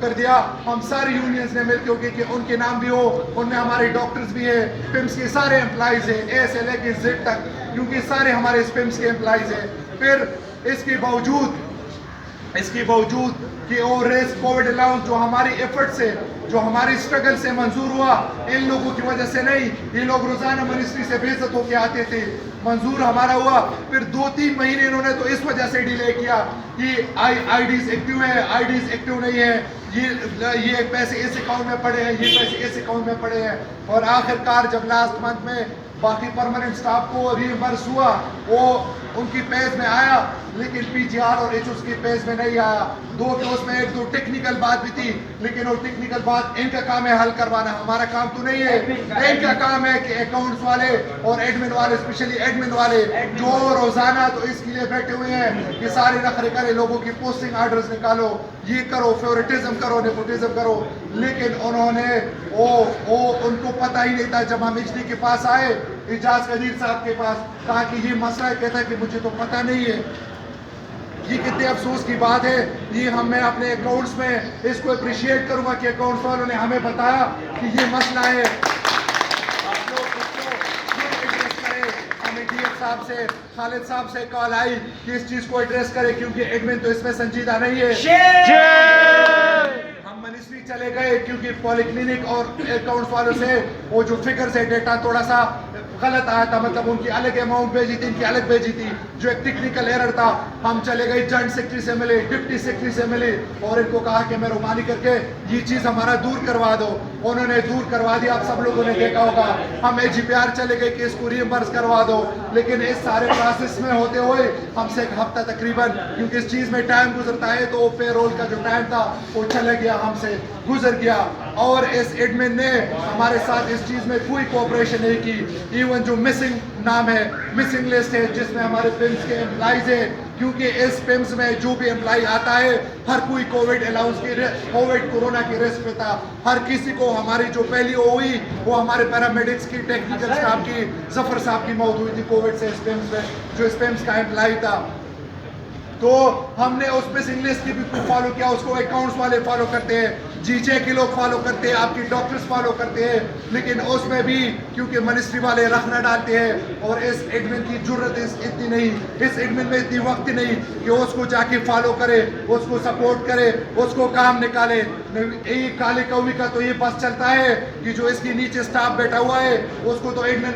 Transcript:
کر دیا. ہم ساری یونینز نے مل کے کہ ان کے نام بھی ہو, ان میں ہمارے ڈاکٹرز بھی ہیں, پمس کے سارے امپلائیز ہیں, اے سے لے کے زد تک, کیونکہ سارے ہمارے اس پمس کے امپلائیز ہیں. پھر اس کے باوجود کہ وہ ریس کووڈ الاؤنس جو ہماری ایفرٹ سے, جو ہماری اسٹرگل سے منظور ہوا, ان لوگوں کی وجہ سے نہیں. یہ لوگ روزانہ منسٹری سے بے عزت ہو کے آتے تھے, منظور ہمارا ہوا. پھر 2-3 مہینے انہوں نے تو اس وجہ سے ڈیلے کیا کہ آئی ڈیز ایکٹیو ہیں, آئی ڈیز ایکٹیو نہیں ہیں, یہ پیسے اس اکاؤنٹ میں پڑے ہیں, یہ پیسے اس اکاؤنٹ میں پڑے ہیں. اور آخرکار جب لاسٹ منتھ میں باقی پرماننٹ سٹاف کو ریمبرس ہوا, وہ ان کی پیز میں آیا, لیکن پی جی آر اور ایچ اس کی پیز میں نہیں آیا. کہ اس میں 1-2 ٹیکنیکل بات بھی تھی, لیکن وہ ٹیکنیکل بات ان کا کام ہے حل کروانا, ہمارا کام تو نہیں ہے. ان کا کام ہے کہ اکاؤنٹس والے اور ایڈمن والے, اسپیشلی ایڈمن والے جو روزانہ تو اس کے لیے بیٹھے ہوئے ہیں کہ سارے نخرے کرے, لوگوں کی پوسٹنگ آرڈرز نکالو, یہ کرو, فیورٹزم کرو, نیپوٹزم کرو. لیکن انہوں نے ان کو پتہ ہی نہیں تھا. جب ہم ایچ ڈی کے پاس آئے, اعجاز قدیر صاحب کے پاس, کہا کہ یہ مسئلہ ہے, کہتا ہے کہ مجھے تو پتہ نہیں ہے. یہ کتنے افسوس کی بات ہے. یہ میں اپنے اکاؤنٹس میں اس کو اپریشیٹ کروں گا کہ اکاؤنٹس والوں نے ہمیں بتایا کہ یہ مسئلہ ہے. آپ لوگ اس کو ایڈریس کریں. ہمیں ڈی ایف صاحب سے, خالد صاحب سے کال آئی کہ اس چیز کو ایڈریس کرے, کیونکہ ایڈمن تو اس میں سنجیدہ نہیں ہے. ہم منسٹری چلے گئے کیونکہ پولی کلینک اور اکاؤنٹس والوں سے وہ جو فگرز ہے, ڈیٹا تھوڑا سا غلط آیا تھا, مطلب ان کی الگ اماؤنٹ بھیجی تھی, ان کی الگ بھیجی تھی, جو ایک ٹیکنیکل ایرر تھا. ہم چلے گئے, جوائنٹ سیکرٹری سے ملے, ڈپٹی سیکرٹری سے ملے, اور ان کو کہا کہ مہربانی کر کے یہ چیز ہمارا دور کروا دو. انہوں نے دور کروا دیا, آپ سب لوگوں نے دیکھا ہوگا. ہم ایچ جی پی آر چلے گئے کہ اس کو ریمبرس کروا دو, لیکن اس سارے پروسیس میں ہوتے ہوئے ہم سے 1 ہفتہ تقریباً, کیونکہ اس چیز میں ٹائم گزرتا ہے, تو پے رول کا جو ٹائم تھا وہ چلے گیا, ہم سے گزر گیا. اور اس ایڈمن نے ہمارے ساتھ اس چیز میں کوئی کوآپریشن نہیں کی. ایون جو مسنگ نام ہے, مسنگ لسٹ ہے جس میں ہمارے پمس کے امپلائیز ہیں, کیونکہ اس پمس میں جو بھی امپلائی آتا ہے ہر کوئی کووڈ الاؤنس کی, کووڈ کورونا کی رسک پہ تھا. ہر کسی کو ہماری جو پہلی ہوئی وہ ہمارے پیرامیڈکس کی, ٹیکنیکل سٹاف کی, ظفر صاحب کی موت ہوئی تھی کووڈ سے اس پمس میں, جو اس پمس کا امپلائی تھا. تو ہم نے اس مسنگ لسٹ کی بھی فالو کیا. اس کو اکاؤنٹس والے فالو کرتے ہیں, جی جے کے لوگ فالو کرتے ہیں, آپ کی ڈاکٹرز فالو کرتے ہیں, لیکن اس میں بھی کیونکہ منسٹری والے رخ نہ ڈالتے ہیں, اور اس ایڈمن کی جرت اتنی نہیں, اس ایڈمن میں اتنی وقت نہیں کہ اس کو جا کے فالو کرے, اس کو سپورٹ کرے, اس کو کام نکالے. کالے کوی کا تو یہ بس چلتا ہے کہ جو اس کے نیچے سٹاف بیٹھا ہوا ہے اس کو تو ایڈمن